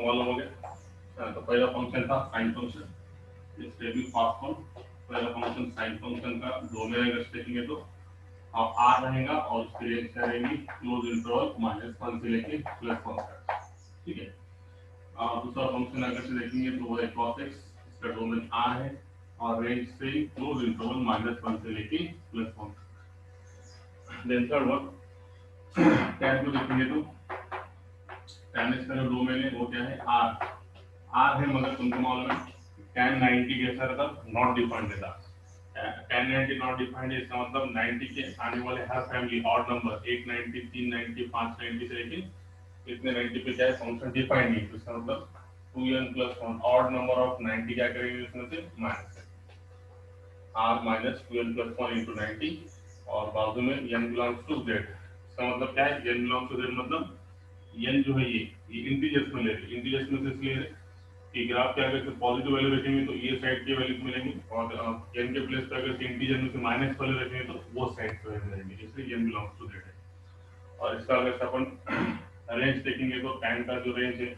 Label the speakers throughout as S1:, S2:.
S1: मालूम हो गया। तो पहला फंक्शन था साइन फंक्शन, इस टेबल फास्ट फॉर्म। पहला फंक्शन साइन फंक्शन का डोमेन अगर देखेंगे तो आर रहेगा और उसकी रेंज क्या रहेगी, क्लोज इंटरवल -1 से लेके +1 तक। ठीक है। दूसरा फंक्शन अगर से देखेंगे तो वो है cos x, इसका डोमेन आर है और रेंज से क्लोज इंटरवल -1 से लेके +1 तक। देन थर्ड वन tan को देखेंगे तो tan इसका जो डोमेन है वो क्या है, आर। आर है मगर तुमको मालूम है tan 90 कैसा रहता, नॉट डिफाइंड रहता। tan 90 नॉट डिफाइंड है, इसका मतलब 90 के आने वाले हर फैमिली ऑड नंबर 1 90 3 90 5 90 से लेके इतने 90 पे क्या है फंक्शन डिफाइंड नहीं, तो इसका मतलब 2n+1 ऑड नंबर ऑफ 90 क्या करेंगे इसमें से minus r minus 2n+1 into 90 और बाजू में n बिलोंग्स टू z। इसका मतलब क्या है, n बिलोंग्स टू z मतलब n जो है ये इंटीजर्स में ले रहे हैं, इंटीजर्स में से इसलिए कि ग्राफ के अगर पॉजिटिव वैल्यू रखेंगे तो ये साइड की वैल्यू मिलेंगी और n के प्लेस पे अगर इंटीजर में से माइनस वैल्यू रखेंगे तो वो साइड पे वैल्यू मिलेंगी, इसलिए n बिलोंग्स टू z है। और इसका अगर अपन रेंज देखेंगे तो tan का जो रेंज है,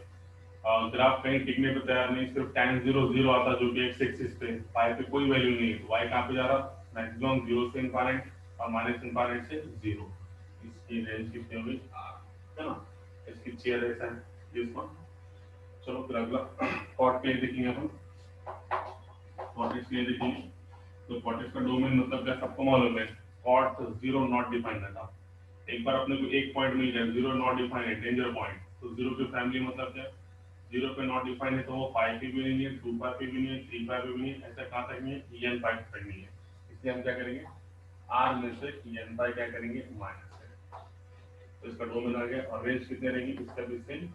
S1: ग्राफ कहीं टिकने पे तैयार नहीं, सिर्फ tan 0 0 आता जो कि x एक्सिस पे, y पे कोई वैल्यू नहीं है, तो y कहाँ पे जा रहा, मैक्सिमम 0 से इनफाइनाइट और -इनफाइनाइट से 0। इसकी रेंज कितनी होगी r, है ना। इसकी चेयर ऐसा है दिस वन। चलो फिर अगला कॉट के लिए देखेंगे अपन। कॉट के लिए देखेंगे तो कॉट का डोमेन मतलब क्या सबको मालूम है, कॉट 0 नॉट डिफाइंड रहता। एक बार अपने को एक पॉइंट मिल जाए 0 नॉट डिफाइंड है, डेंजर पॉइंट, तो 0 की फैमिली मतलब क्या, 0 पे नॉट डिफाइंड है तो वो 5 पे भी नहीं है, 2 5 पे भी नहीं है, 3 5 पे भी नहीं है, ऐसा कहाँ तक नहीं है, n 5 तक नहीं है। इसलिए हम क्या करेंगे, r में से n 5 क्या करेंगे माइनस करेंगे, तो इसका डोमेन आ गया। और रेंज कितने रहेंगी, इसका भी सेम,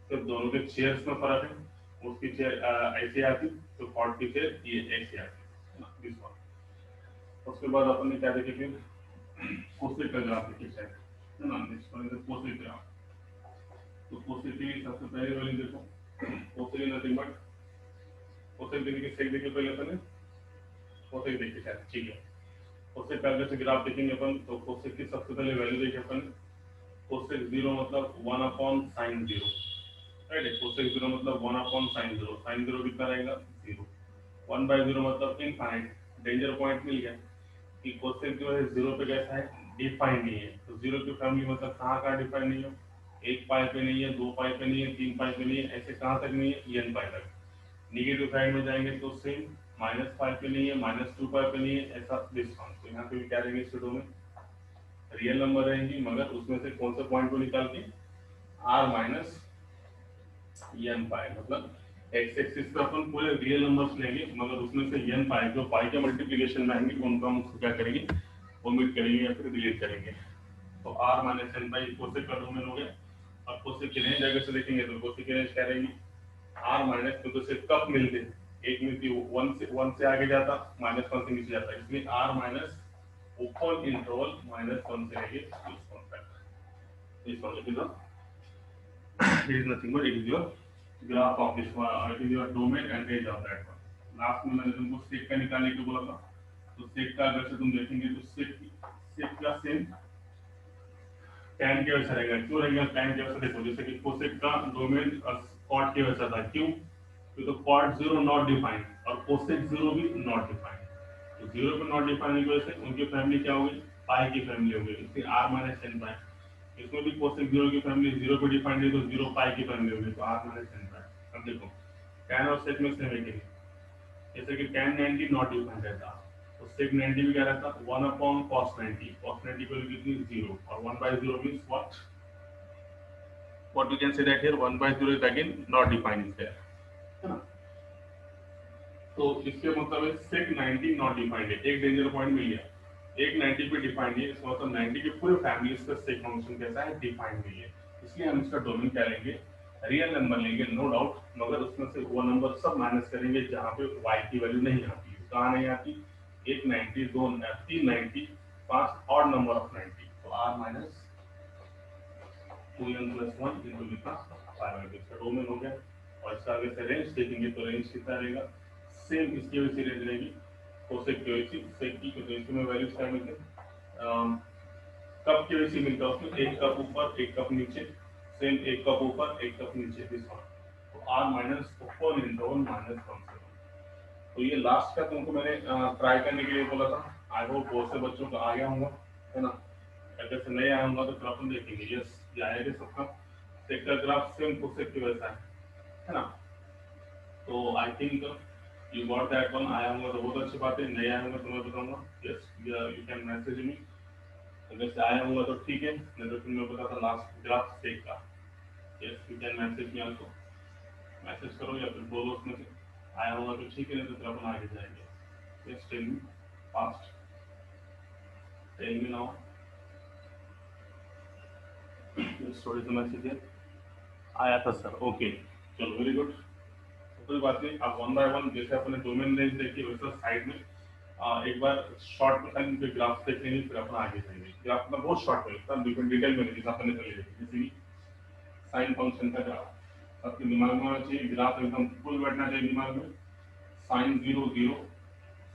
S1: सिर्फ दोनों के चेयर्स में फर्क है, उसकी चेयर ऐसे आती तो कॉट की चेयर ये ऐसे आती, दिस वन। उसके बाद अपन ने क्या देखे फिर कोसेक का ग्राफ देखे है ना, next one is cosec graph. तो कोसेक की सबसे पहले वाली देखो, cosec is nothing but, cosec देखने के सेक देखिए पहले अपन कोसेक देखिए शायद, ठीक है। कोसेक का अगर से ग्राफ देखेंगे अपन तो कोसेक की सबसे पहले वैल्यू देखिए अपन, कोसेक 0 मतलब 1/sin 0, राइट है। कोसेक 0 मतलब 1/sin 0, sin 0 कितना रहेगा 0, 1/0 मतलब इनफाइनाइट। डेंजर पॉइंट मिल गया कि कोसेक जो है 0 पे कैसा है डिफाइन नहीं है, तो 0 की फैमिली मतलब कहाँ कहाँ डिफाइन नहीं हो, 1 पाई पे नहीं है, 2 पाई पे नहीं है, 3 पाई पे नहीं है, ऐसे कहाँ तक नहीं है n पाई तक। निगेटिव साइड में जाएंगे तो सेम, -5 पे नहीं है, -2 पाई पे नहीं है, ऐसा डिस्काउंट। तो यहाँ पे भी क्या रहेंगे स्टूडियो में रियल नंबर रहेंगी, मगर उसमें से कौन से पॉइंट को निकाल के r माइनस n पाई, मतलब x एक्सिस पे अपन पूरे रियल नंबर्स लेंगे मगर उसमें से n पाई जो पाई के मल्टीप्लिकेशन में आएंगे उनको हम क्या करेंगे, ओमिट करेंगे या फिर डिलीट करेंगे। तो r माइनस n पाई कोसेक का डोमेन हो गया। और कोसेक की रेंज अगर से देखेंगे तो कोसेक की रेंज क्या रहेगी, r माइनस, क्योंकि उसे कब मिलते एक मिलती 1 से आगे जाता, -1 से नीचे जाता, इसलिए r माइनस ओपन इंटरवल -1 से लेके +1 तक। इस वाले की ना it is nothing but it is your graph of this one, it is your domain and range of that one. Last में मैंने तुमको सेक का निकालने के बोला था, तो सेक का अगर से तुम देखेंगे तो सेक का सेम tan के वैसा रहेगा। क्यों रहेगा tan के वैसा, देखो जैसे कि कोसेक का डोमेन कॉट के वैसा था, क्यों, तो कॉट 0 नॉट डिफाइंड और कोसेक 0 भी नॉट डिफाइंड, तो 0 पे नॉट डिफाइंड की वजह से उनकी फैमिली क्या होगी, पाई की फैमिली होगी, इसलिए r माइनस n पाई। इसमें भी कोसेक 0 की फैमिली 0 पे डिफाइंड है तो 0 पाई की फैमिली होगी, तो r माइनस n पाई। अब देखो tan और sec में सेम है कि नहीं, जैसे कि tan 90 नॉट डिफाइंड रहता तो sec 90 भी क्या रहता 1/cos 90, cos 90 को कितनी 0 और 1/0 means what we can say that here 1/0 is again not defined is there, है ना। तो इसके मतलब sec 90 नॉट डिफाइंड है, एक डेंजर पॉइंट मिल गया, एक 90 पे डिफाइंड है, इसका मतलब 90 के पूरे फैमिली का sec फंक्शन कैसा है डिफाइंड नहीं है, इसलिए हम इसका डोमेन क्या लेंगे, रियल नंबर लेंगे नो डाउट, मगर उसमें से वो नंबर सब माइनस करेंगे जहाँ पे y की वैल्यू नहीं आती, कहाँ नहीं आती, एक 90 दो 3 90 5 ऑड नंबर ऑफ 90, तो r माइनस 2n+1 into कितना 5, इसका डोमेन हो गया। और इसका आगे से रेंज देखेंगे तो रेंज कितना रहेगा, सेम इसकी वजह से रेंज रहेगी कोसेक की वजह से, सेक की तो इसमें वैल्यूज क्या मिलते हैं, कप की वजह से मिलता है उसमें, एक कप ऊपर एक कप नीचे, सेम एक कप ऊपर एक कप नीचे, दिस वन। तो r minus open interval minus 1 से 1। तो ये लास्ट का तुमको मैंने ट्राई करने के लिए बोला था। आई होप बहुत से बच्चों का आ गया होगा, है ना। अगर से नहीं आया होगा तो फिर अपन देखेंगे। यस, ये आएगा सबका। सेक्टर ग्राफ सेम प्रोसेस की वैसा है ना। तो I think you got that one. आया होगा तो बहुत अच्छी बात है, नहीं आया होगा तो मैं बताऊंगा। Yes, you can message me. अगर से आया होगा तो ठीक है, नहीं तो फिर मैं बताता लास्ट ग्राफ सेक का। Yes, you can message me also. Message करो या फिर बोलो उसमें से आया होगा तो ठीक है, नहीं तो फिर अपन आगे जाएंगे। Yes, tell me fast, tell me now. थोड़ी सी मैसेज है आया था सर, ओके, चलो वेरी गुड। कोई बात नहीं, अब वन बाय वन जैसे अपने डोमेन रेंज देखी वैसे साइड में एक बार शॉर्ट में खाली इनके ग्राफ देख लेंगे, फिर अपन आगे जाएंगे। ग्राफ मतलब बहुत शॉर्ट में, इतना डिटेल में नहीं, जैसा अपने पहले देखी। जैसे कि साइन फंक्शन का ग्राफ आपके दिमाग में होना चाहिए, ग्राफ एकदम फुल बैठना चाहिए दिमाग में। साइन 0 0,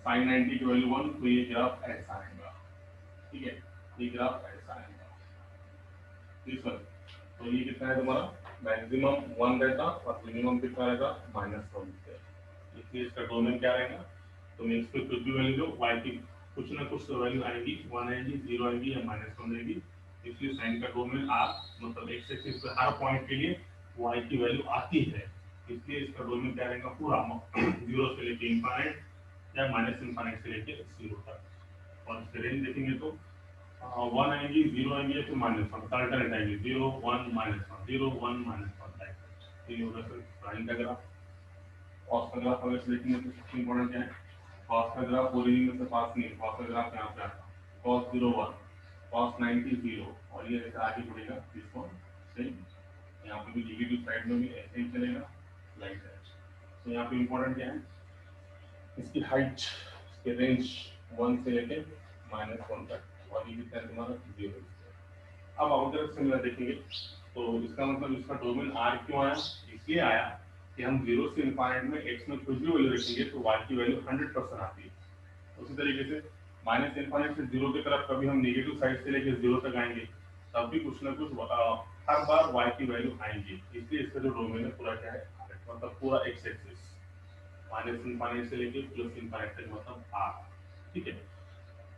S1: साइन 90 की वैल्यू 1, तो ये ग्राफ ऐसा आएगा, ठीक है। ये ग्राफ ऐसा आएगा, ठीक है। तो ये कितना है तुम्हारा, मैक्सिमम 1 रहेगा और मिनिमम कितना रहेगा -1। इसलिए इसका डोमेन क्या रहेगा, तो मैं इस पे कुछ भी वैल्यू दो, y की कुछ ना कुछ तो वैल्यू आएगी, 1 आएगी, 0 आएगी या -1 आएगी। इसलिए साइन का डोमेन r मतलब x एक्सिस पे हर पॉइंट के लिए y की वैल्यू आती है। इसलिए इसका डोमेन क्या रहेगा पूरा 0 से लेके इंफाइनाइट या -इंफाइनाइट से लेके 0 तक। और इसके रेंज देखेंगे तो 1 आएगी, 0 आएगी या फिर -1 अल्टरनेट आएगी, 0 1 -1 0 1 -1 टाइप। तो ये होगा सर साइन का ग्राफ। कॉस का ग्राफ अगर से देखेंगे तो सबसे इंपॉर्टेंट क्या है, कॉस का ग्राफ ओरिजिन में से पास नहीं, कॉस का ग्राफ यहाँ पे आता है, कॉस 0 1, कॉस 90 0, और ये ऐसे आगे बढ़ेगा इसको सेम। यहाँ पे भी नेगेटिव साइड में भी ऐसे ही चलेगा लाइक दैट। तो यहाँ पे इंपॉर्टेंट क्या है, इसकी हाइट, इसके रेंज 1 से लेके -1 तक, और ये कितना है तुम्हारा 0। अब आउटर सिमिलर देखेंगे तो इसका मतलब इसका डोमेन r क्यों आया, इसलिए आया कि हम 0 से इंफाइनाइट में x में कुछ भी वैल्यू रखेंगे तो y की वैल्यू 100% आती है। उसी तरीके से माइनस इंफाइनाइट से 0 की तरफ कभी हम नेगेटिव साइड से लेके 0 तक आएंगे, तब भी कुछ ना कुछ हर बार y की वैल्यू आएंगी। इसलिए इसका जो डोमेन है पूरा क्या है, मतलब पूरा x एक्सिस माइनस इंफाइनाइट से लेके प्लस इंफाइनाइट तक, मतलब r, ठीक है।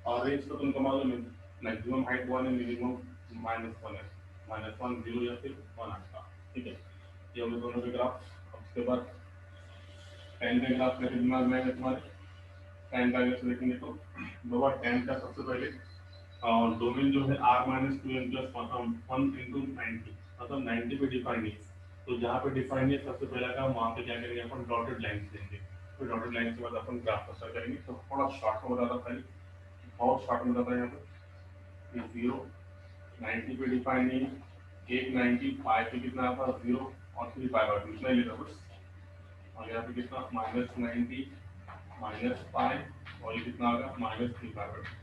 S1: और रेंज तो तुमको मालूम है, मैक्सिमम हाइट 1 है, मिनिमम -1 है, -1 0 या फिर 1 आएगा, ठीक है। ये होंगे दोनों के ग्राफ। अब उसके बाद tan का ग्राफ मेरे दिमाग में है तुम्हारे। tan का अगर देखेंगे तो बाबा tan का सबसे पहले डोमेन जो है r-2n + 1 × 90, मतलब 90 पे डिफाइंड है। तो जहाँ पे डिफाइंड है सबसे पहला काम वहाँ पे क्या करेंगे अपन, डॉटेड लाइन लेंगे। फिर डॉटेड लाइन के बाद अपन ग्राफ को सर्च करेंगे। तो थोड़ा शॉर्ट में बताता पहले, बहुत शॉर्ट में बताता है यहाँ पे। 0 90 पे डिफाइन नहीं है, 1 90 पाई पे कितना आता है 0 और 3 पाई बाय 2 इतना ही लेता बस। और यहाँ पे कितना -90 -पाई और ये कितना आएगा -3 पाई बाय 2।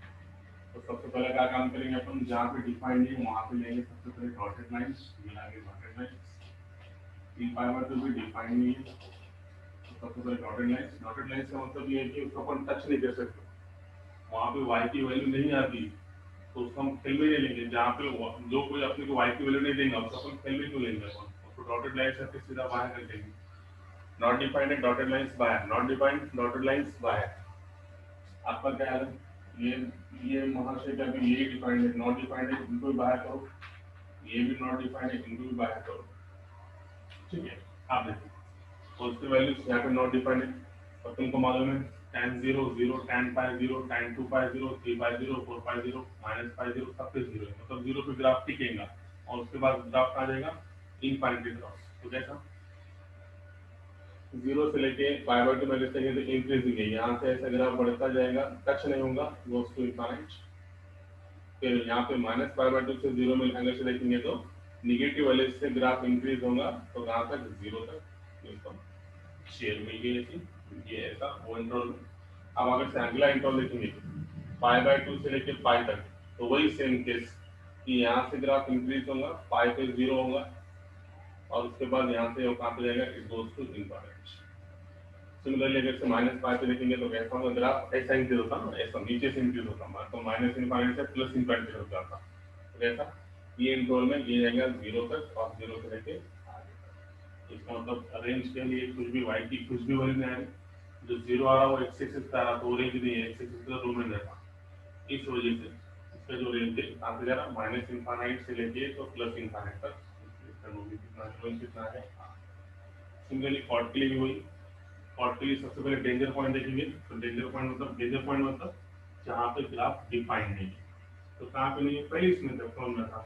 S1: तो सबसे पहले क्या काम करेंगे अपन, जहाँ पे डिफाइन नहीं वहाँ पे लेंगे सबसे पहले डॉटेड लाइंस, मिलाएंगे डॉटेड लाइंस। 3 पाई बाय 2 भी डिफाइन नहीं है, तो सबसे पहले डॉटेड लाइंस। डॉटेड लाइंस का मतलब ये है कि उसको अपन टच नहीं कर सकते, वहाँ पे y की वैल्यू नहीं आती, तो उसको हम खेल में नहीं लेंगे। जहाँ पे जो कोई अपने को y की वैल्यू नहीं देंगे उसको अपन खेल में क्यों लेंगे अपन, उसको डॉटेड लाइन से फिर सीधा बाहर कर देंगे। नॉट डिफाइंड है, डॉटेड लाइंस बाहर, नॉट डिफाइंड, डॉटेड लाइंस बाहर। आपका क्या है, ये महाशय का भी ये डिफाइंड है, नॉट डिफाइंड है, इनको भी बाहर करो। ये भी नॉट डिफाइंड है, इनको भी बाहर करो, ठीक है। आप देखो तो उसकी वैल्यूज यहाँ पे नॉट डिफाइंड है, और तुमको मालूम है tan 0 0, tan pi 0, tan 2 pi 0, 3 pi 0, 4 pi 0, -pi 0, सब पे 0 है, मतलब 0 पे ग्राफ टिकेगा और उसके बाद ग्राफ कहाँ जाएगा, इनफाइनिटी तरफ। तो कैसा 0 से लेके पाई बाय 2 में लेते हैं तो इंक्रीजिंग है, यहाँ से ऐसा ग्राफ बढ़ता जाएगा, टच नहीं होगा, गोस टू इनफाइनाइट। फिर यहाँ पे -पाई बाय 2 से 0 में एंगल से देखेंगे तो निगेटिव वैल्यू से ग्राफ इंक्रीज होगा, तो कहाँ तक 0 तक। शेयर मिल गई थी, ये ऐसा वो इंटरवल। अब अगर से अगला इंटरवल देखेंगे पाई बाय 2 से लेके पाई तक, तो वही सेम केस कि यहाँ से ग्राफ इंक्रीज होगा, पाई पे 0 होगा, और उसके बाद यहाँ से वो कहाँ पे जाएगा, it goes to infinite. Similarly अगर से -पाई पे देखेंगे तो कैसा होगा, ग्राफ ऐसा इंक्रीज होता ना, ऐसा नीचे से इंक्रीज होता, तो माइनस इनफाइनाइट से प्लस इनफाइनाइट हो जाता। तो कैसा ये इंटरवल में ये जाएगा 0 तक और 0 से लेके आगे तक। इसका मतलब रेंज के लिए कुछ भी वाई की कुछ भी वैल्यू नहीं आ रही, जो जीरो आ रहा है वो एक्स एक्सिस पे आ रहा, तो रेंज नहीं है, एक्स एक्सिस पे रूम में रहता, इस वजह से इसका जो रेंज है कहाँ से जा रहा, माइनस इनफाइनाइट से लेके तो प्लस इनफाइनाइट तक, इसका रूम कितना है। सिमिलरली कॉर्ड के लिए भी वही, कॉर्ड के लिए सबसे पहले डेंजर पॉइंट देखेंगे, तो डेंजर पॉइंट मतलब जहाँ पे ग्राफ डिफाइन नहीं है, तो कहाँ पे नहीं है, पहले इसमें समझ में था,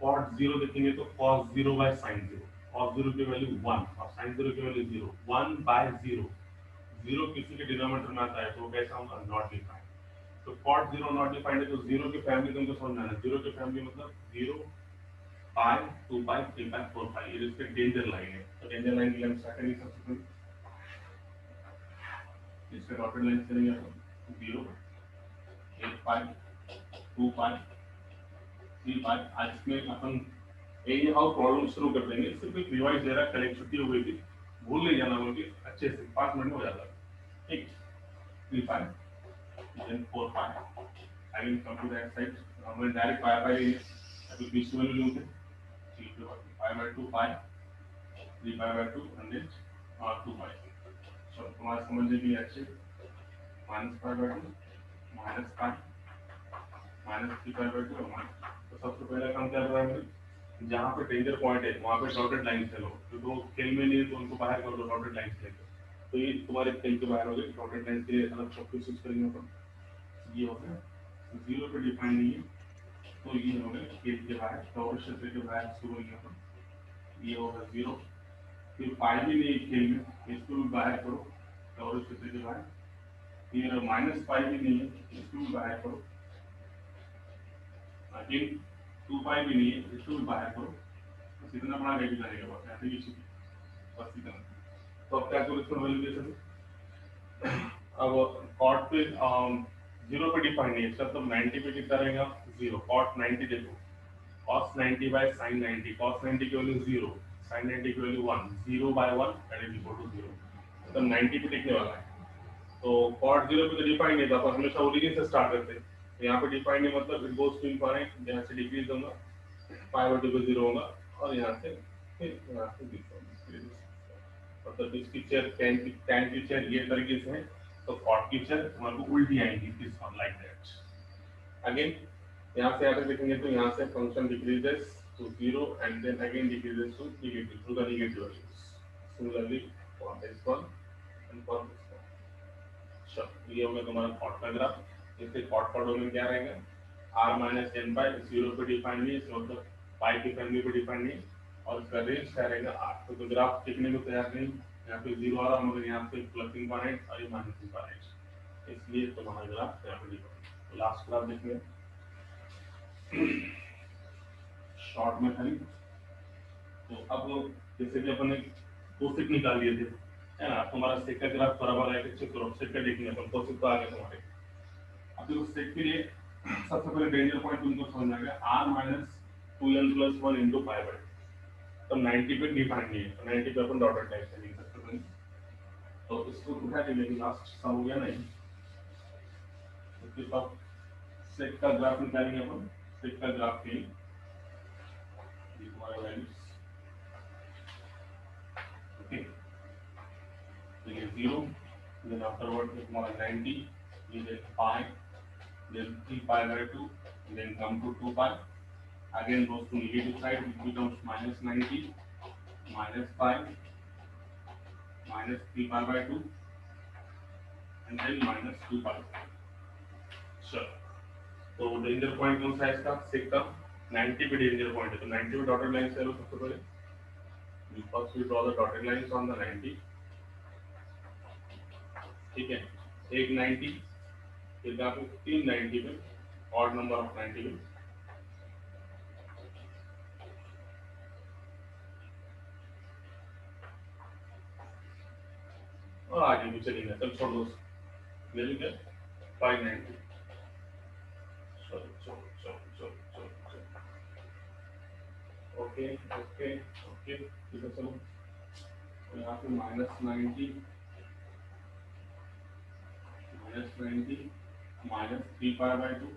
S1: कॉट जीरो देखेंगे तो cos zero by sine zero, cos zero की वैल्यू वन और साइन जीरो की value zero, one by zero, zero किसी के डिनोमिनेटर में आता है तो वो कैसा होगा, नॉट डिफाइंड। तो कॉट जीरो नॉट डिफाइंड है, तो जीरो की फैमिली तुमको समझना है, जीरो की फैमिली मतलब zero, pi, two pi, three pi, four pi, ये इसके डेंजर लाइन है, तो डेंजर लाइन की लेंथ सेकंड ही सबसे पहले इसके डॉटेड लाइन चलेंगे अपन zero, eight pi, two pi, three pi. आज में अपन यही हाउ प्रॉब्लम शुरू कर देंगे, सिर्फ एक रिवाइज दे रहा है, कल एक छुट्टी हो गई थी, भूल नहीं जाना बोल के, अच्छे से 5 मिनट में हो जाता है, ठीक, three pi, then four pi, I will come to that side, हमने डायरेक्ट पाई पाई लिए, अभी बीच में लूँ थे, ठीक है, pi by two pi, three pi by two, and then two pi, चलो तुम्हारे समझने के लिए अच्छे, minus pi by two, minus pi, minus three pi by two, तो सबसे पहले काम क्या कर रहा है, जहाँ पे डेंजर पॉइंट है वहाँ पे डॉटेड लाइन चलो, तो खेल में नहीं है तो उनको बाहर कर दो डॉटेड लाइन लेकर, तो ये तुम्हारे खेल के बाहर हो गए, डॉटेड लाइन के लिए अलग शॉर्ट यूज करेंगे अपन, ये हो गया, जीरो पे डिफाइन नहीं है, तो ये हो गया खेल के बाहर, टॉवर क्षेत्र के बाहर शुरू होंगे अपन, ये होगा जीरो, फिर पाई भी नहीं है खेल में, इसको भी बाहर करो टॉवर क्षेत्र के बाहर, फिर माइनस पाई भी नहीं है, इसको भी बाहर करो, अगेन टू पाई भी नहीं है, इसको भी बाहर करो, बस इतना बड़ा रेडी करेगा, बस ऐसे ही बस इतना। तो अब क्या करो इसको वैल्यूएशन, अब कॉट पे जीरो पे डिफाइन नहीं है, इसका मतलब 90 पे कितना रहेगा, जीरो, कॉट 90 देखो, cos 90 बाय sin 90, cos 90 की वैल्यू जीरो, sin 90 की value one, zero by one that is equal to zero, मतलब 90 पे टिकने वाला है, तो कॉट जीरो पे तो डिफाइन नहीं था, पर हमेशा ओरिजिन से स्टार्ट करते हैं, तो यहाँ पे डिफाइन नहीं मतलब इट गोस टू इनफाइनाइट, यहाँ से डिक्रीज होगा, पाई बाय 2 पे जीरो होगा, और यहाँ से फिर यहाँ से डिक्रीज, मतलब इसकी चेयर टैन की चेयर ये तरीके से है, तो कॉट की चेयर हमारे को उल्टी आएगी, this one like that. Again यहाँ से आकर देखेंगे तो यहाँ से function decreases to zero and then again decreases to negative, to the negative values, similarly for this one and for this one. चलो ये हो गया तुम्हारा कॉट का ग्राफ, इससे कॉट का डोमेन क्या रहेगा, r माइनस एन पाई, जीरो पे डिफाइन नहीं है, इसका मतलब पाई की फैमिली पे डिफाइन नहीं है, और इसका रेंज क्या रहेगा r, तो ग्राफ टिकने को तैयार नहीं, यहाँ पे जीरो आ रहा मगर यहाँ पे प्लस इनफाइनाइट और ये माइनस इनफाइनाइट, इसलिए तुम्हारा ग्राफ यहाँ पे डिफाइन। तो लास्ट ग्राफ देखिए शॉर्ट में खाली, तो अब जैसे कि अपन ने कोसेक निकाल लिए थे, है ना, तुम्हारा सेक का ग्राफ बराबर है, चेक करो सेक का देखेंगे अपन, कोसेक तो आ गया तुम्हारे, अब देखो सेक के लिए सबसे पहले डेंजर पॉइंट तुमको समझना है, r minus two n plus one into pi by, तो 90 पे डिफाइन नहीं है, तो 90 पे अपन डॉटेड लाइन से लिख सकते हैं, तो इसको उठा के लेकिन लास्ट सम हो गया नहीं, उसके बाद सेक का ग्राफ निकालेंगे अपन, सेक का ग्राफ के लिए ये तुम्हारा वैल्यूज, ओके, तो ये जीरो, then afterward तुम्हारा 90, ये then pi, then 3 pi by 2, then come to 2 pi, again goes to negative side, it becomes minus 90, minus pi, minus 3 pi by 2, and then minus 2 pi. Sure. तो danger point कौन सा है इसका, सेक का 90 पे danger point है, तो 90 पे डॉटेड लाइन से लो सबसे पहले, first we draw the dotted lines on the 90, ठीक है, एक 90, फिर यहाँ पे 3 90 पे, ऑड नंबर ऑफ 90 पे, और आगे भी चलेंगे, तब छोड़ दो, ले लीजिए 590, चलो चलो चलो चलो चलो चलो, ओके ओके ओके, ठीक है चलो, तो यहाँ पे minus 90, minus 3 pi by 2,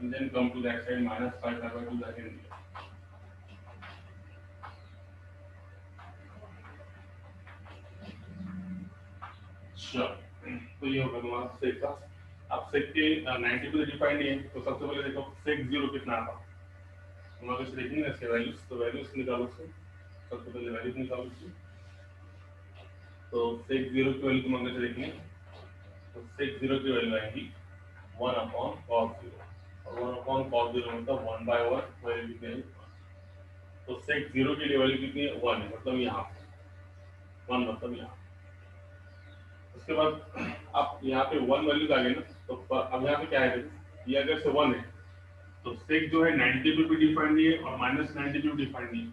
S1: and then come to that side minus 5 pi by 2 that can be, sure. तो ये होगा तुम्हारा सेक का। अब सेक के 90 पे डिफाइंड नहीं है, तो सबसे पहले देखो सेक 0 कितना आता है। हम लोग इसे देखेंगे इसके वैल्यूज, तो वैल्यूज निकालो इससे। सबसे पहले वैल्यूज निकालो इससे। तो सेक 0 की वैल्यू तुम अंदर से देखेंगे, तो सेक 0 की वैल्यू आएगी 1 अपॉन cos 0, और 1 अपॉन cos 0 मतलब 1/1 वैल्यू कितनी है। तो सेक 0 की वैल्यू कितनी है 1 है, मतलब यहाँ 1 मतलब यहाँ। उसके बाद आप यहाँ पे 1 वैल्यूज आ गए ना, तो अब यहाँ पे क्या है, ये अगर से 1 है तो सेक जो है 90 पे भी डिफाइंड नहीं है और -90 पे भी डिफाइंड नहीं है,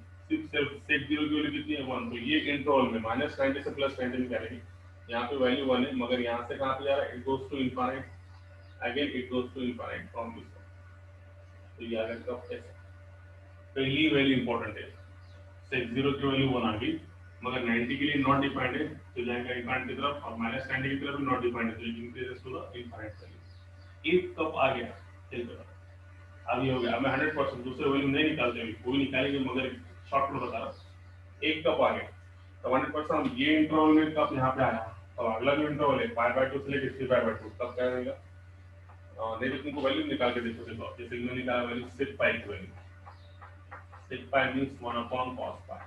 S1: सिर्फ सेक 0 की वैल्यू कितनी है 1। तो ये इंटरवल में -90 से +90 में क्या रहेगी, यहाँ पे वैल्यू 1 है, मगर यहाँ से कहाँ पे जा रहा है, it goes to infinite, again it goes to infinite from this one. तो ये आगे का ऐसे पहली वैल्यू इंपॉर्टेंट है, सेक 0 की वैल्यू 1 आ गई, मगर 90 के लिए नॉट डिफाइंड है तो जाएगा इनफाइनाइट की तरफ, और -90 की तरफ भी नॉट डिफाइंड है तो it increases to the infinite value. एक कब आ गया चलिए, अब ये हो गया। अब मैं 100% दूसरे वैल्यू नहीं निकालते, अभी कोई निकालेंगे, मगर शॉर्टकट बता रहा, एक कप आ गया तो 100% हम ये इंटरवल में कप यहाँ पे आया, तो अगला जो इंटरवल है π/2 से लेकर 3/2 तब क्या रहेगा। नहीं तो तुमको वैल्यू निकाल के देखो, देखो जैसे कि मैं निकाला वैल्यू सिर्फ पाई की वैल्यू, सिर्फ पाई मींस 1 अपॉन cos पाई,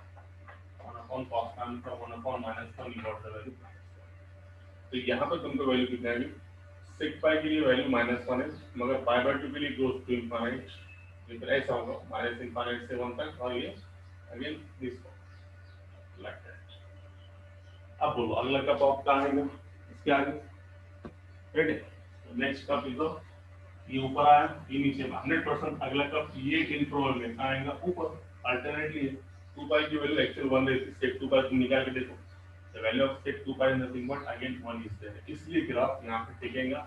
S1: 1 अपॉन cos पाई मतलब 1 upon -1 you got the value. तो यहाँ पर तुमको वैल्यू कितना है, सिक पाई के लिए वैल्यू -1 है, मगर π/2 के लिए गोस टू इनफाइनाइट, फिर ऐसा होगा माइनस इनफाइनाइट से 1 तक, और ये अगेन दिस लाइक दैट। अब बोलो अगला कप ऑफ कहाँ आएगा, इसके आगे रेडी। नेक्स्ट कप इज ये ऊपर आया, ये नीचे, 100% अगला कप ये इंटरवल में आएगा ऊपर। अल्टरनेटली 2 पाई की वैल्यू एक्चुअल 1 रहती है, सेक 2 पाई तुम निकाल के देखो, the value of sec 2 pi is nothing but again 1 is there, इसलिए ग्राफ यहाँ पे टिकेगा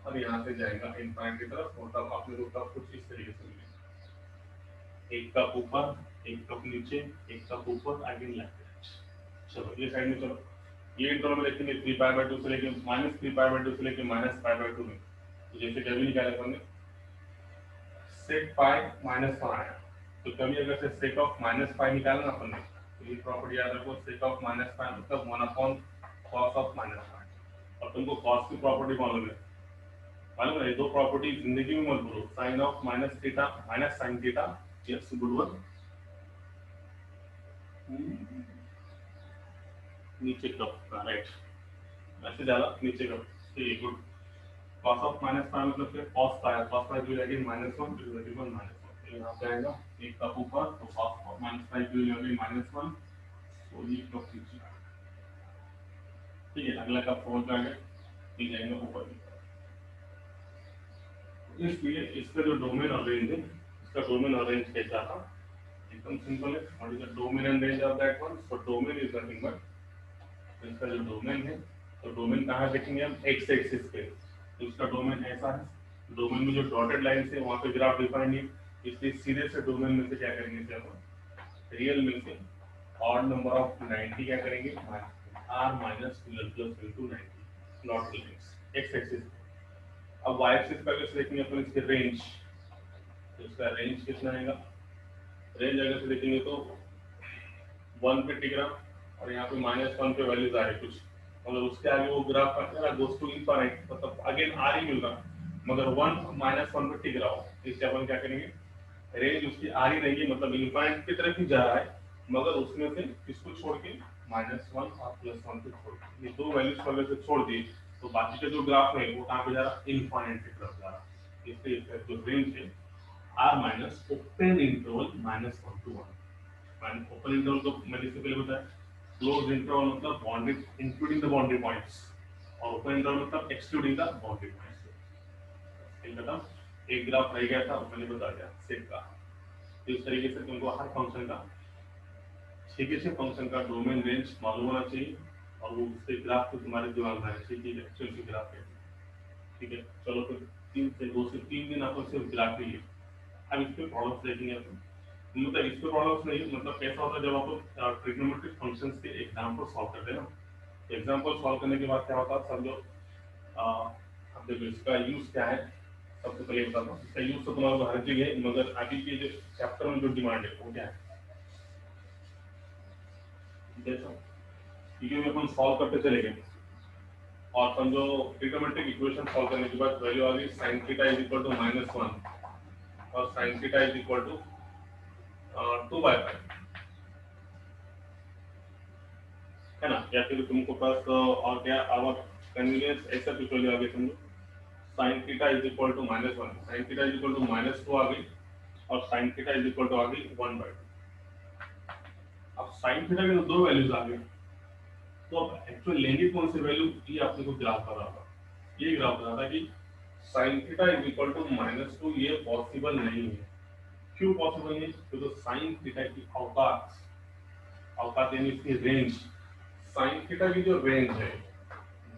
S1: और यहाँ से जाएगा इनफाइनाइट की तरफ, और तब आपने रूट ऑफ कुछ इस तरीके से मिलेगा, एक कप ऊपर, एक कप नीचे, एक कप ऊपर, अगेन लाइक दैट। चलो ये साइड में चलो, ये इंटरवल में देखेंगे 3π/2 से लेके -3π/2 से लेके -π/2 में, तो जैसे कभी निकाले अपन ने सेक पाई -1 आया, तो कभी अगर से सेक ऑफ -पाई निकालना अपन ने, तो ये प्रॉपर्टी याद रखो, सेक ऑफ -पाई मतलब 1 अपॉन कॉस ऑफ -पाई, और तुमको कॉस की प्रॉपर्टी मालूम है, ये दो प्रॉपर्टी जिंदगी में मत भूलो, sine of -theta minus sine theta, yes good one, नीचे कप राइट, ऐसे ज्यादा नीचे कप, ठीक है गुड। cos ऑफ -पाई मतलब फिर cos पाई, cos पाई की वैल्यू -1 फिर वैल्यू -1, तो यहाँ पे आएगा एक कप ऊपर, तो cos ऑफ -पाई की वैल्यू -1, तो ये कप नीचे, ठीक है। अगला कप फोर का है, ये जाएंगे ऊपर की तरफ, इसलिए इसका जो डोमेन और रेंज है, इसका डोमेन और रेंज कैसा था, एकदम सिंपल है। What is the domain and range of that one, so domain is nothing but, इसका जो डोमेन है, तो डोमेन कहाँ देखेंगे हम, एक्स एक्सिस पे, तो इसका डोमेन ऐसा है, डोमेन में जो डॉटेड लाइन है वहां पे ग्राफ डिफाइंड है, इसलिए सीधे से डोमेन में से क्या करेंगे, अपन रियल में से ऑड नंबर ऑफ 90 क्या करेंगे, r minus 12 plus into 90 not limits x axis. अब y एक्सिस पे अगर देखेंगे अपन इसके रेंज, तो इसका रेंज कितना आएगा, रेंज अगर से देखेंगे तो 1 पे टिक रहा, और यहाँ पे -1 पे वैल्यूज आ रही कुछ, मतलब उसके आगे वो ग्राफ का गोस टू इनफाइनाइट, मतलब अगेन आर ही मिल रहा, मगर 1 -1 पे टिक रहा हो, इससे अपन क्या करेंगे, रेंज उसकी आ रही रहेगी, मतलब इनफाइनाइट की तरफ ही जा रहा है, मगर उसमें से किसको छोड़ के, -1 और +1 को छोड़ के, ये दो वैल्यूज को अगर से छोड़ दिए, तो बाकी का जो ग्राफ है वो कहाँ पे जा रहा है, इनफाइनाइट की तरफ जा रहा है। इसलिए इसका जो रेंज है r minus open interval -1 to 1, open interval को मैंने इससे पहले बताया, क्लोज इंटरवल मतलब boundary including the boundary points, और ओपन इंटरवल मतलब एक्सक्लूडिंग द बाउंड्री पॉइंट्स। ठीक है, एक ग्राफ रह गया था मैंने बता दिया सेक का, तो इस तरीके से तुमको हर फंक्शन का, ठीक है, फंक्शन का डोमेन रेंज मालूम होना चाहिए, और वो उसके ग्राफ को तुम्हारे दिमाग में आना चाहिए कि एक्चुअल की ग्राफ है। ठीक है, चलो फिर 2 से 3 दिन अपन सिर्फ ग्राफ ही है। अब इस पे प्रॉब्लम्स देखेंगे अपन, मतलब इस पे प्रॉब्लम्स नहीं, मतलब कैसा होता है जब आप ट्रिग्नोमेट्रिक फंक्शंस के एग्जांपल सॉल्व करते हैं ना, तो एग्जांपल सॉल्व करने के बाद क्या होता है समझो, अब देखो इसका यूज क्या है, सबसे पहले बताता हूँ इसका यूज तो तुम्हारा हर जगह है, मगर अभी के जो चैप्टर में जो डिमांड है वो क्या है, जैसा क्योंकि अपन सॉल्व करते चले गए, और समझो ट्रिग्नोमेट्रिक इक्वेशन सॉल्व करने के बाद वैल्यू आ गई sin theta is equal to -1 और sin theta is equal to 2/5 है ना, या फिर तुमको पास और क्या और कन्वीनियंस ऐसा कुछ वैल्यू आ गई समझो sin theta is equal to -1 sin theta is equal to -2 आ गई और sin theta is equal to आ गई 1/2। अब sin थीटा के तो दो वैल्यूज आ गए, तो अब एक्चुअल लेंगे कौन से वैल्यू, ये आपने को ग्राफ कर रहा था, ये ग्राफ कर रहा था कि sin theta is equal to -2 ये पॉसिबल नहीं है। क्यों पॉसिबल नहीं? क्योंकि sin थीटा की औकात औकात यानी इसकी रेंज, sin थीटा की जो रेंज है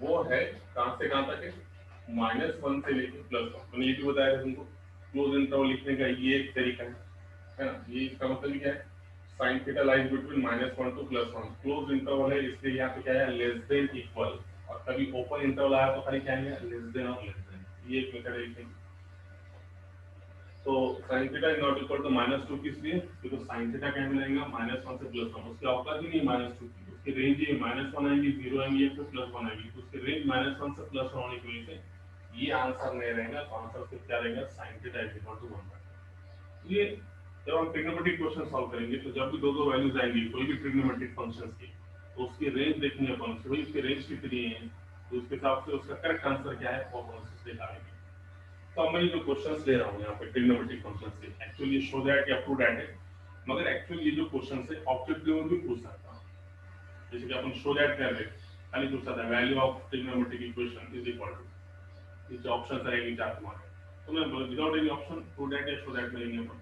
S1: वो है कहां से कहां तक है, -1 से लेकर +1। मैंने ये भी बताया था तुमको, क्लोज इंटरवल लिखने का ये एक तरीका है ना। ये इसका मतलब क्या है, sin theta lies between -1 to +1, close interval है इसलिए यहाँ पे क्या है लेस देन इक्वल, और कभी ओपन इंटरवल आया तो खाली क्या है लेस देन और लेस देन, ये एक मेथड है लिखने। तो sin theta is not equal to -2 किस लिए, क्योंकि sin थीटा क्या मिलेगा -1 से +1, उसकी औकात ही नहीं -2 की, उसकी रेंज ही -1 आएगी 0 आएंगी या फिर +1 आएगी, तो उसकी रेंज -1 से +1 होने की वजह से ये आंसर नहीं रहेगा, तो आंसर सिर्फ क्या रहेगा sin theta is equal to 1। ये जब हम ट्रिग्नोमेट्रिक क्वेश्चन सॉल्व करेंगे तो जब भी दो वैल्यूज आएंगी कोई भी ट्रिग्नोमेट्रिक फंक्शंस की, तो उसकी रेंज देखनी है अपन, भाई उसकी रेंज कितनी है, तो उसके हिसाब से उसका करेक्ट आंसर क्या है वो अपन उससे निकालेंगे। तो अब मैं जो क्वेश्चंस ले रहा हूँ यहाँ पे ट्रिग्नोमेट्रिक फंक्शंस के, एक्चुअली शो दैट या प्रूव दैट है, मगर एक्चुअली ये जो क्वेश्चंस है ऑब्जेक्टिव में भी पूछ सकता हूँ, जैसे कि अपन शो दैट कर रहे खाली पूछ सकता है value of trigonometric equation is equal to, ये ऑप्शन रहेंगे चार तुम्हारे, तो मैं without any option prove that या शो दैट में लेंगे अपन,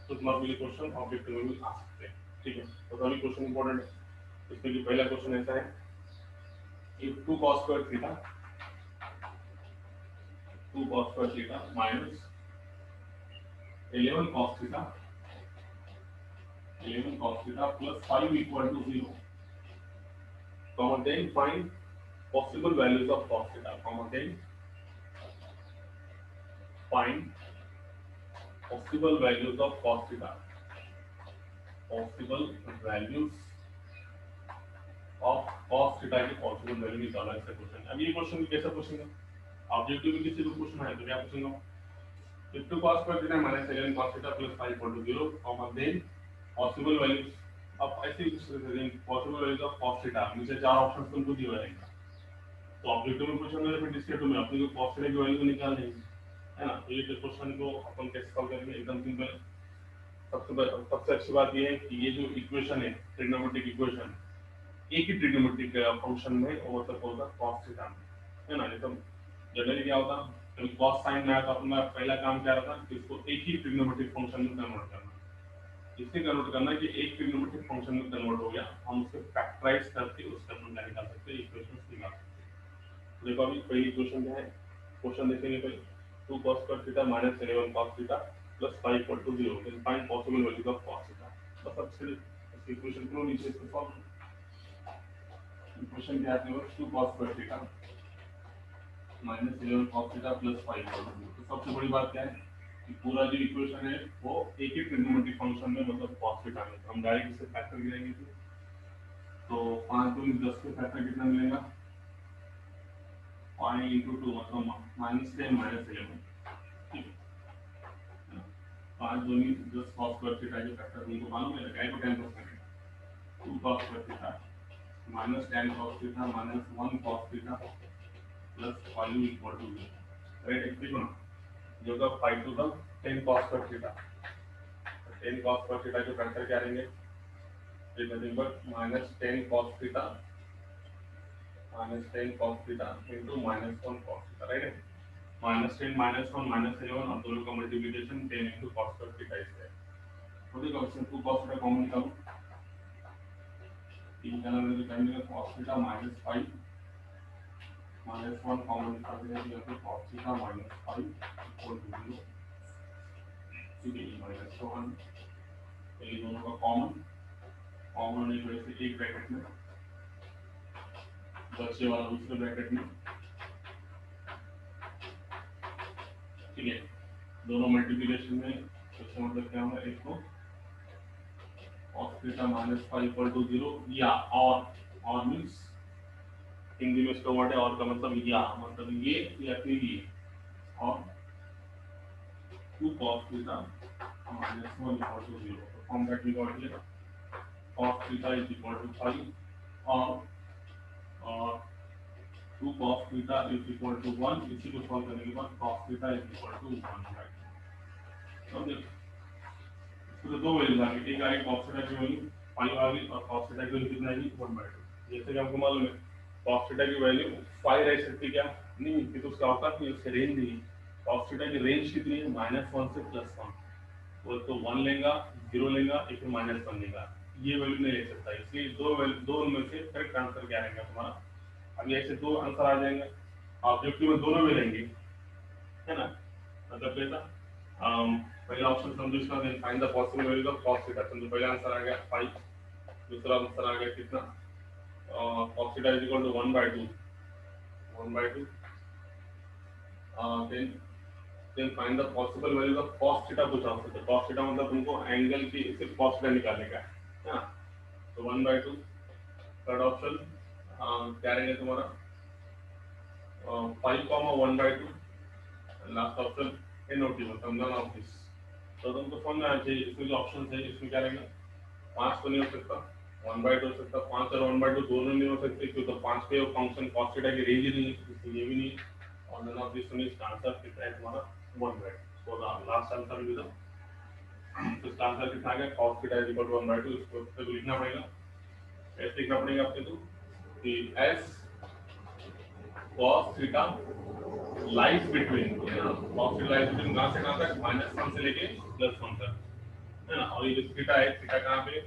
S1: तो तुम्हारे लिए क्वेश्चन ऑब्जेक्टिव में भी आ सकते हैं। ठीक है, तो सभी क्वेश्चन इंपॉर्टेंट है। इसमें जो पहला क्वेश्चन ऐसा है कि 2 cos square theta 2 cos square theta minus 11 cos theta 11 cos theta plus 5 equal to 0, comma then find possible values of cos theta, comma then find possible values of cos theta, possible values of cos theta की possible value निकालना है question. अब ये question कैसे पूछेंगे, objective में किसी को पूछना है तो क्या पूछेंगे, if 2 cos square theta minus 11 cos theta plus 5 equal to 0, comma then possible values, अब ऐसे ही possible values of cos theta, नीचे चार ऑप्शंस तुमको दिए हुए हैं, तो ऑब्जेक्टिव में पूछेंगे फिर डिस्क्रिप्टिव में अपने को cos theta की वैल्यू निकाल देंगे, है ना। तो ये क्वेश्चन को अपन कैसे सॉल्व करेंगे, एकदम सिंपल। सबसे अच्छी बात ये है कि ये जो इक्वेशन है ट्रिग्नोमेट्रिक इक्वेशन, एक ही ट्रिग्नोमेट्रिक फंक्शन में और सपोज cos थीटा में, है ना। जैसे जनरली क्या होता है कभी cos sin में आया तो अपना पहला काम क्या रहता है इसको एक ही ट्रिग्नोमेट्रिक फंक्शन में कन्वर्ट करना, इससे कन्वर्ट करना कि एक ट्रिग्नोमेट्रिक फंक्शन में कन्वर्ट हो गया, हम उसको फैक्टराइज करके उसका अपन क्या निकाल सकते हैं, इक्वेशंस निकाल सकते हैं। देखो अभी पहली इक्वेशन क्या है, क्वेश्चन देखेंगे पहले 2 cos square theta minus 11 cos theta plus 5 equal to 0, then find possible values of cos theta. बस अब सिर्फ इस इक्वेशन को नीचे इसको सॉल्व, इक्वेशन क्या है 2 cos square theta -11 cos theta plus 5 equal to 0। तो सबसे बड़ी बात क्या है कि पूरा जो इक्वेशन है वो एक ही ट्रिग्नोमेट्रिक फंक्शन में मतलब cos थीटा में, हम डायरेक्ट इसे फैक्टर गिनेंगे, तो 5 दूनी 10 के फैक्टर कितना मिलेगा 5 into 2 मतलब -10 -11, ठीक है। 5 दूनी 10 cos स्क्वायर थीटा के फैक्टर तुमको मालूम है क्या है, 10% 2 cos square theta -10 cos theta -1 cos theta plus 5 equal to 0, right. देखो ना जो का 5 to the 10 cos square theta, 10 cos square theta के फैक्टर क्या रहेंगे, ये nothing but -10 cos theta -10 cos theta into -1 cos theta, right. -10 -1 -11 और दोनों का multiplication 10 into cos square theta इसका है। तो देखो इसमें 2 cos थीटा कॉमन निकालो, 3 का नंबर निकालेंगे cos थीटा -5 -1 कॉमन निकाल देंगे तो cos थीटा -5 इक्वल टू 0, ठीक है। -1 ये दोनों का कॉमन होने की वजह से एक ब्रैकेट में बचे वाला दूसरे ब्रैकेट में, ठीक है। दोनों मल्टीप्लिकेशन में इसका मतलब क्या होगा, एक तो cos थीटा -5 इक्वल टू 0 या और मींस हिंदी में इसका वर्ड है और का मतलब या, मतलब ये या फिर ये, और 2 cos theta minus 1 equal to 0. So from that we got here cos theta is equal to 5 और 2 cos theta is equal to 1. इसी को सॉल्व करने के बाद cos theta is equal to 1 bye, समझे? इसको तो दो वैल्यूज आ गई, एक आ गई cos theta की वैल्यू 5 आ गई और cos theta की वैल्यू कितना आएगी 1 बाय 2। जैसे कि हमको मालूम है cos theta की वैल्यू 5 रह सकती क्या नहीं, कि तो उसका औकात नहीं, उसकी रेंज नहीं। cos theta की रेंज कितनी है -1 से +1, वो तो 1 लेगा 0 लेगा या फिर -1 लेगा, ये वैल्यू नहीं ले सकता। इसलिए दो में से करेक्ट आंसर क्या रहेगा तुम्हारा? अभी ऐसे दो आंसर आ जाएंगे, ऑब्जेक्टिव में दोनों में लेंगे, है ना? मतलब कैसा, पहला ऑप्शन समझो इसका, then find the possible value of cos theta. समझो पहला आंसर आ गया 5, दूसरा आंसर आ गया कितना, cos theta is equal to 1/2, 1/2, then find the possible value of cos theta पूछा हमसे। तो cos थीटा मतलब तुमको एंगल की सिर्फ cos थीटा निकालने का है ना? तो 1/2, थर्ड ऑप्शन क्या रहेगा तुम्हारा 5, 1/2, लास्ट ऑप्शन NOT मतलब नन ऑफ दिस। तो तुमको समझ में आना चाहिए इसमें जो ऑप्शन है इसमें क्या रहेगा, 5 तो नहीं हो सकता, 1/2 हो सकता, 5 और 1/2 दोनों नहीं हो सकते क्योंकि तो 5 पे फंक्शन cos थीटा की रेंज ही नहीं है, इसलिए ये भी नहीं है। और नन ऑफ दिस इसका आंसर कितना है तुम्हारा 1/2। So the last answer will be the, तो इसका आंसर कितना आ गया cos theta is equal to 1/2। इसको तो लिखना पड़ेगा, ऐसे लिखना पड़ेगा आपके तो कि s cos theta lies between, cos theta lies between कहां से कहां तक, -1 से लेके +1 तक, है ना? और ये जो थीटा है, थीटा कहां पे,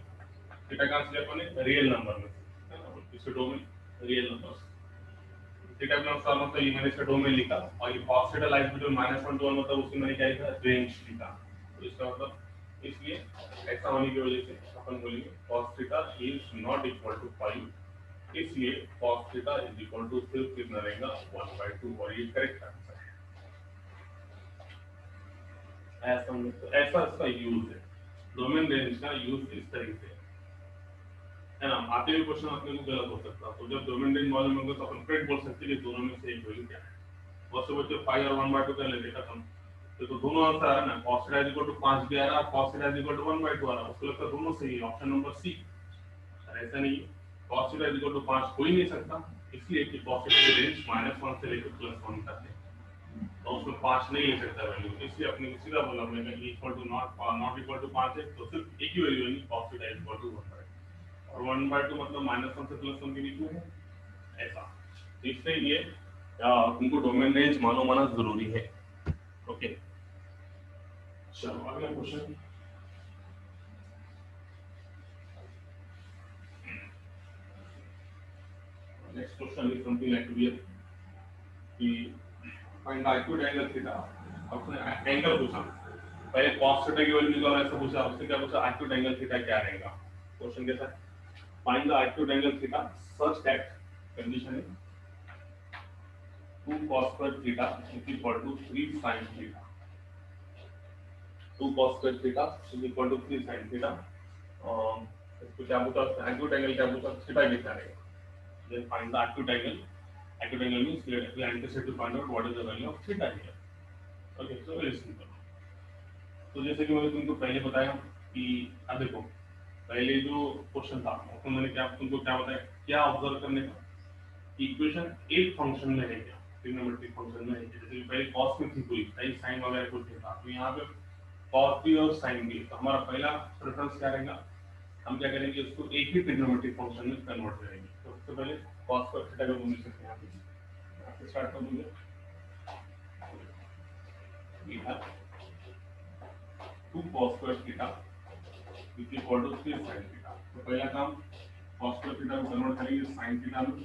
S1: थीटा कहां से अपन ने रियल नंबर में, है ना? इसके डोमेन रियल नंबर्स, थीटा का मतलब ये मैंने इसका डोमेन लिखा, और ये cos theta lies between -1 to 1 मतलब उसमें मैंने क्या लिखा, रेंज लिखा। तो इसका मतलब इसलिए ऐसा होने की वजह से अपन बोलेंगे cos theta is not equal to 5, इसलिए cos theta is equal to सिर्फ कितना रहेगा 1/2, और ये करेक्ट आंसर है। ऐसा इसका यूज है, डोमेन रेंज का यूज इस तरीके से है ना? आते हुए क्वेश्चन अपने को गलत हो सकता है, तो जब डोमेन रेंज मालूम होगा तो अपन करेक्ट बोल सकते हैं कि दोनों में से एक वैल्यू क्या है। बहुत से बच्चे 5 और 1/2 कर लेते खत्म, तो दोनों आंसर आ रहा है ना, cos theta is equal to 5 भी आ रहा है, cos theta is equal to 1/2 आ रहा है, उसको लगता है दोनों सही है, ऑप्शन नंबर सी। ऐसा नहीं है, cos theta is equal to 5 हो ही नहीं सकता, इसलिए कि cos थीटा की रेंज -1 से लेकर +1 तक है, तो उसमें 5 नहीं ले सकता वैल्यू, इसलिए अपने को सीधा बोलना पड़ेगा equal to not equal to 5 है, तो सिर्फ एक ही वैल्यू है cos theta is equal to 1/2, और 1/2 मतलब -1 से +1 के बीच में है, ऐसा। इसलिए ये तुमको डोमेन रेंज मालूम होना जरूरी है। ओके, चलो अगला question. Next question is something like here कि find the acute angle theta. अपने एंगल पूछा, पहले cos थीटा की वैल्यू निकालो ऐसा पूछा, उससे क्या पूछा एक्यूट एंगल थीटा क्या रहेगा। क्वेश्चन कैसा है, find the acute angle theta such that, condition है 2 cos square theta is equal to 3 sin theta, 2 cos square theta is equal to 3 sin theta। इसको क्या पूछा, एक्यूट एंगल क्या पूछा, थीटा कितना रहेगा। then find the acute angle, acute angle means we are interested to find out what is the value of theta here। okay, so very simple। तो जैसे कि मैंने तुमको पहले बताया कि अब देखो पहले जो क्वेश्चन था उसमें मैंने क्या तुमको क्या बताया, क्या ऑब्जर्व करने का, इक्वेशन एक फंक्शन में है क्या, ट्रिग्नोमेट्रिक फंक्शन में है, जैसे पहले cos में थी पूरी, सही साइन वगैरह कुछ नहीं था, तो यहाँ पे cos भी और sin भी, तो हमारा पहला प्रेफरेंस क्या रहेगा, हम क्या करेंगे उसको एक ही ट्रिग्नोमेट्रिक फंक्शन में कन्वर्ट करेंगे। तो सबसे पहले cos पर थीटा का मूल्य से यहाँ पे स्टार्ट कर दूंगा, we have 2 cos square theta is equal to 3 sin theta। तो पहला काम cos square theta को कन्वर्ट करेंगे sin theta में,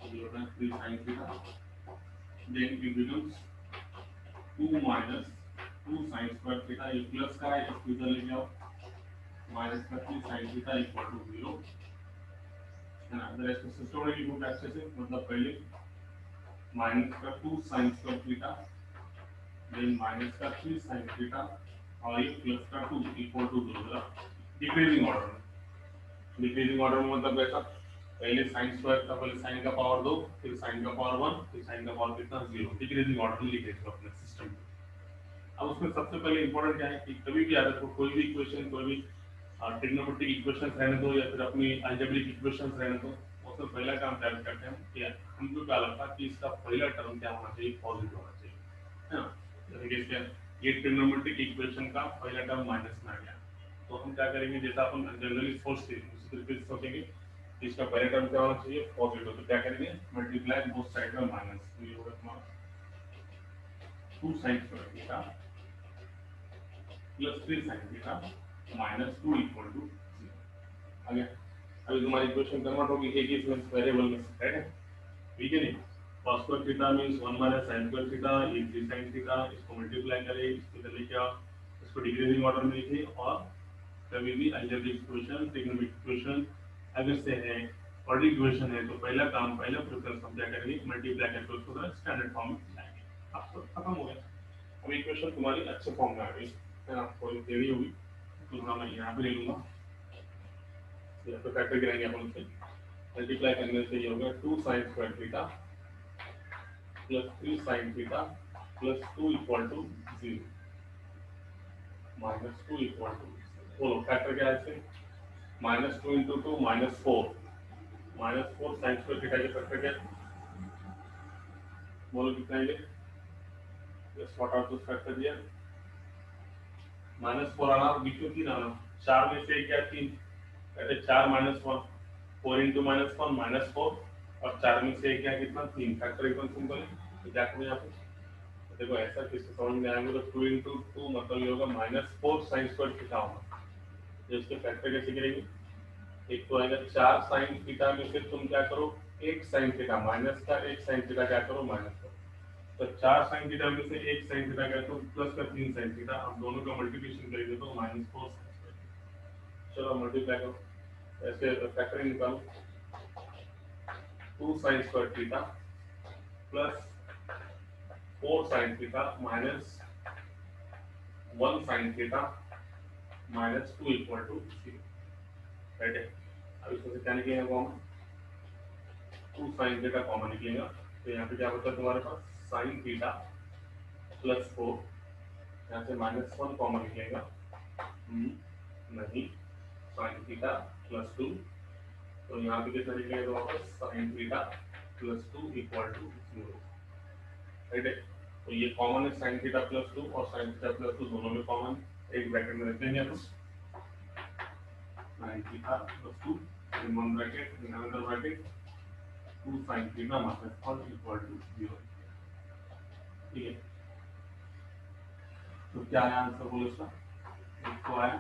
S1: तो ये होता है 3 sin theta, then it becomes 2 minus 2 sin square theta, ये प्लस का है इसको इधर ले जाओ, माइनस का 3 sin theta इक्वल टू 0, है ना? अगर इसको सिस्टमैटिकली लिखो अच्छे से, मतलब पहले माइनस का 2 sin square theta, then minus का 3 sin theta, और ये प्लस का 2 इक्वल टू 0, डिक्रीजिंग ऑर्डर में। डिक्रीजिंग ऑर्डर में मतलब कैसा, पहले साइन स्क्वायर था, पहले साइन का पावर 2, फिर साइन का पावर 1, फिर साइन का पावर कितना 0, डिक्रीजिंग ऑर्डर में लिखे इसको अपने सिस्टम में। अब उसमें सबसे पहले इंपॉर्टेंट क्या है कि कभी भी अगर कोई भी इक्वेशन, कोई भी ट्रिग्नोमेट्रिक इक्वेशंस रहने दो या फिर अपनी अलजेब्रिक इक्वेशंस रहने दो, उसमें पहला काम क्या करते हैं कि हमको क्या लगता है कि इसका पहला टर्म क्या होना चाहिए, पॉजिटिव होना चाहिए, है ना। जैसे कि इसके ये ट्रिग्नोमेट्रिक इक्वेशन का पहला टर्म माइनस में आ गया, तो हम क्या करेंगे, जैसा अपन जनरली सोचते हैं उसी तरीके से सोचेंगे कि इसका पहला टर्म क्या होना चाहिए, पॉजिटिव। तो क्या करेंगे, मल्टीप्लाई बोथ साइड में माइनस, तो ये होगा तुम्हारा 2 sin square theta plus 3 sin theta minus 2 equal to 0 आ गया। अभी तुम्हारी इक्वेशन कन्वर्ट होगी एक ही वेरिएबल में, राइट है, ठीक है नहीं। cos square theta means 1 minus sin square theta, ये 3 sin थीटा, इसको मल्टीप्लाई करें, इसको चले क्या, इसको डिक्रीजिंग ऑर्डर में लिखिए। और कभी भी अलजेब्रिक इक्वेशन, ट्रिग्नोमेट्रिक इक्वेशन अगर से है, ऑर्डर इक्वेशन है, तो पहला काम, पहला प्रेफरेंस हम क्या करेंगे, मल्टीप्लाई करके उसको स्टैंडर्ड फॉर्म में लाएंगे। अब तो खत्म हो गया, अब इक्वेशन तुम्हारी अच्छे फॉर्म में आ गई है ना। थोड़ी देरी होगी तो हाँ, मैं यहाँ पे ले लूंगा, यहाँ पे फैक्टर करेंगे अपन से, मल्टीप्लाई करने से ये होगा 2 sin square theta plus 3 sin theta plus 2 equal to 0 minus 2 equal to, बोलो फैक्टर क्या है इससे, minus 2 into 2 minus 4, minus 4 sin square theta के फैक्टर क्या है, बोलो कितना है ये, just what are this factor दिया, माइनस 4 आना, बीच में 3 आना, 4 में से क्या 3, कहते 4 माइनस 1, 4 इंटू माइनस 1 माइनस 4, और 4 में से क्या कितना 3, फैक्टर एकदम सिंपल है। तो क्या करें यहाँ पे, तो देखो ऐसा किससे समझ में आएंगे, तो 2 इंटू 2 मतलब ये होगा माइनस 4 साइन स्क्वायर थीटा होगा, तो इसके फैक्टर कैसे करेंगे, एक तो आएगा 4 साइन थीटा में से तुम क्या करो, 1 साइन थीटा माइनस का, 1 साइन थीटा क्या करो माइनस करो, तो 4 साइन थीटा में से 1 साइन थीटा क्या करो प्लस का 3 साइन थीटा, अब दोनों का मल्टीप्लिकेशन करेंगे तो माइनस 4 साइन स्क्वायर, चलो मल्टीप्लाई करो, ऐसे फैक्टरिंग निकालो, 2 sin square theta plus 4 sin theta minus 1 sin theta minus 2 equal to 0, right है। अब इसमें से क्या निकलेगा कॉमन, 2 sin थीटा कॉमन निकलेगा, तो यहाँ पे क्या बचा तुम्हारे पास sin थीटा प्लस 4, यहाँ से माइनस 1 कॉमन निकलेगा, नहीं, sin थीटा प्लस 2, तो यहाँ पे कितना निकलेगा तो वापस sin theta plus 2 equal to 0, right है। तो ये कॉमन है sin थीटा प्लस 2 और sin थीटा प्लस 2 दोनों में कॉमन, एक ब्रैकेट में रख देंगे अपन, sin theta plus 2 in one bracket, in another bracket 2 sin theta minus 1 equal to 0, ठीक है। तो क्या है आंसर बोलो इसका, एक तो आया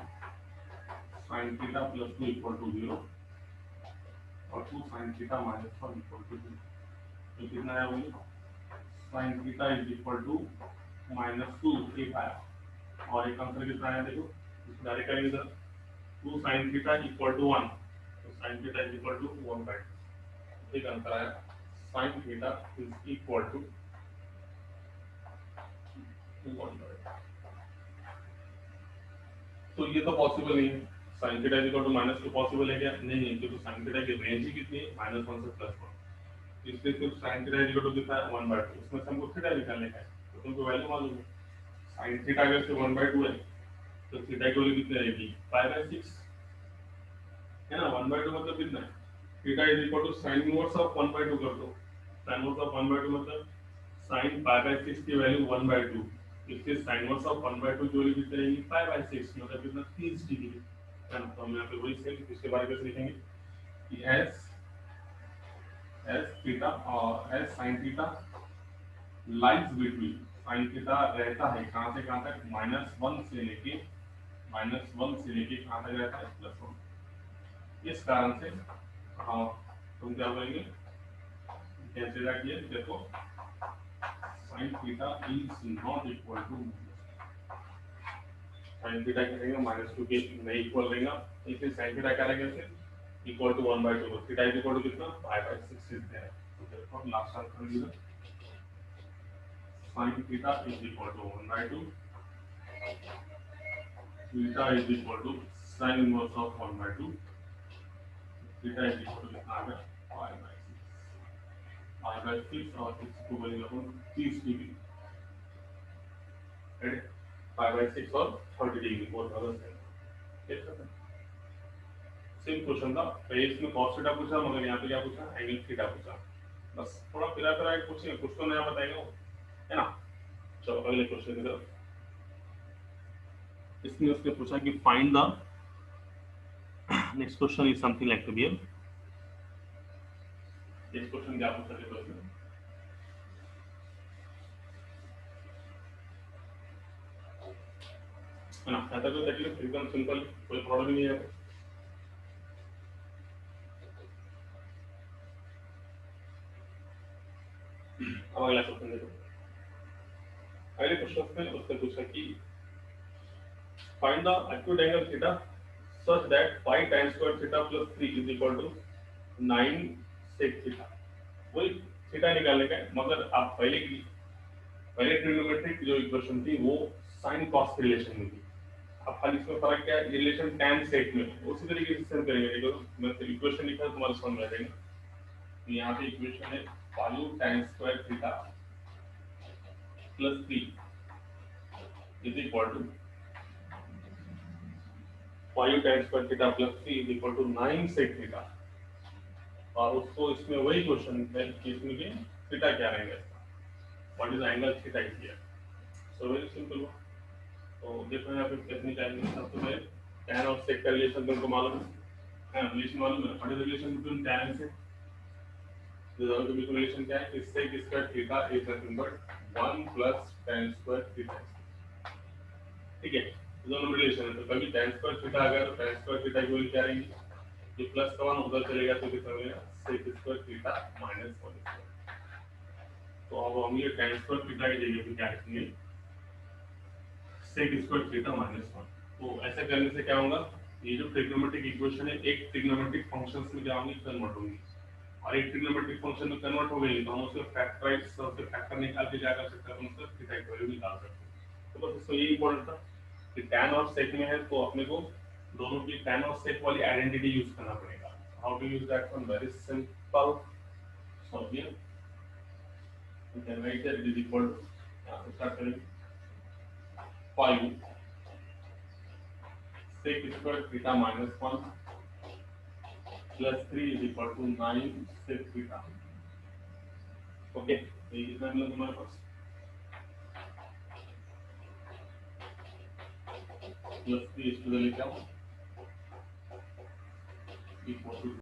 S1: sin theta plus 2 equal to 0 और 2 sin theta minus 1 equal to 0, तो कितना आया बोलिए, sin theta is equal to minus 2 एक आया, और एक आंसर कितना आया देखो, इसको डायरेक्ट करेंगे sir, 2 sin theta equal to 1, तो sin theta is equal to 1/2, एक आंसर आया sin theta is equal to 1/2। तो ये तो पॉसिबल नहीं है, sin theta is equal to -2 possible है क्या, नहीं है, क्योंकि sin थीटा की रेंज ही कितनी है -1 से +1, इसलिए सिर्फ sin theta is equal to कितना है 1/2, इसमें से हमको थीटा निकालने का है, तो तुमको वैल्यू मालूम है, sin थीटा अगर से 1/2 है तो थीटा की वैल्यू कितनी आएगी π/6, है ना, 1/2 मतलब कितना है, theta is equal to sin inverse of 1/2 कर दो, sin इनवर्स ऑफ 1/2 मतलब sin π/6 की वैल्यू 1/2, इससे sin इनवर्स ऑफ 1/2 की वैल्यू कितनी आएगी π/6 मतलब कितना 30 डिग्री, है ना। तो हम यहाँ पे वही सेम इसके बारे में लिखेंगे कि s थीटा और s sin theta lies between, sin theta रहता है कहाँ से कहाँ तक, -1 से लेके कहाँ तक रहता है +1, इस कारण से हाँ तुम क्या बोलेंगे, कैसे रखिए देखो, sin theta is not equal to, sin theta क्या रहेगा -2 के नहीं इक्वल रहेगा, इसलिए sin थीटा क्या रहेगा इससे equal to 1/2, theta is equal to कितना π/6 इज देयर, तो देखो लास्ट आंसर मिलेगा sin theta is equal to 1/2, theta is equal to sin inverse of 1/2, theta is equal to कितना आ गया पाई बाय 6 और 6 को बोलेंगे अपन 30 डिग्री राइट पाई बाय 6 और 30 डिग्री बोथ आर सेम ठीक है सेम क्वेश्चन था पहले इसमें cos थीटा पूछा मगर यहाँ पे क्या पूछा एंगल थीटा पूछा बस थोड़ा फिरा फिरा के पूछेंगे कुछ तो नया बताएगा वो है ना चलो अगले क्वेश्चन की तरफ इसमें उसने पूछा कि find the next question is something like to be next question क्या पूछा है इसमें है ना ऐसा तो देखिए एकदम सिंपल कोई प्रॉब्लम नहीं है अब अगला क्वेश्चन देखो अगले क्वेश्चन में उसने पूछा कि find the acute angle theta such that 5 tan square theta plus 3 is equal to 9 sec theta वही थीटा निकालने का है मगर आप पहले ट्रिग्नोमेट्रिक जो इक्वेशन थी वो sin cos के रिलेशन में थी अब खाली इसमें फर्क क्या है रिलेशन tan sec में उसी तरीके से सेम करेंगे देखो मैं तो इक्वेशन लिखा है तुम्हारे समझ में आ जाएगा यहाँ पे इक्वेशन है 5 tan square theta plus 3 is equal to 5 tan square theta plus 3 is equal to 9 sec theta और उसको इसमें वही क्वेश्चन है कि इसमें कि थीटा क्या रहेगा इसका what is angle theta is here so very simple तो देखो यहाँ पे कैसे निकालेंगे सबसे पहले tan और sec का रिलेशन तुमको मालूम है रिलेशन मालूम है what is relation between tan and sec दोनों के बीच रिलेशन क्या है कि sec square theta is nothing but 1 plus tan square theta ठीक है दोनों में रिलेशन है तो कभी tan स्क्वायर थीटा अगर tan स्क्वायर थीटा की वैल्यू क्या रहेगी ये प्लस का 1 उधर चलेगा तो कितना मिलेगा sec स्क्वायर थीटा माइनस 1 तो अब हम ये tan स्क्वायर थीटा की जगह पे क्या रखेंगे sec स्क्वायर थीटा माइनस 1 तो ऐसा करने से क्या होगा ये जो ट्रिग्नोमेट्रिक इक्वेशन है एक ट्रिग्नोमेट्रिक फंक्शंस में क्या होंगी कन्वर्ट होंगी और एक ट्रिग्नोमेट्रिक फंक्शन में कन्वर्ट हो गई तो हम उसके फैक्टराइज उसके फैक्टर निकाल के क्या कर सकते हैं उसका थीटा की वैल्यू निकाल सकते हैं तो बस इसमें यही इंपॉर्टेंट था कि tan और sec में है तो अपने को दोनों की tan और sec वाली आइडेंटिटी यूज करना पड़ेगा how to use that one very simple so here we can write that is equal to यहां से स्टार्ट करेंगे 5 sec square theta minus 1 plus 3 is equal to 9 sec theta okay ये कितना मिला तुम्हारे पास प्लस 3 इसको लेके आओ equal to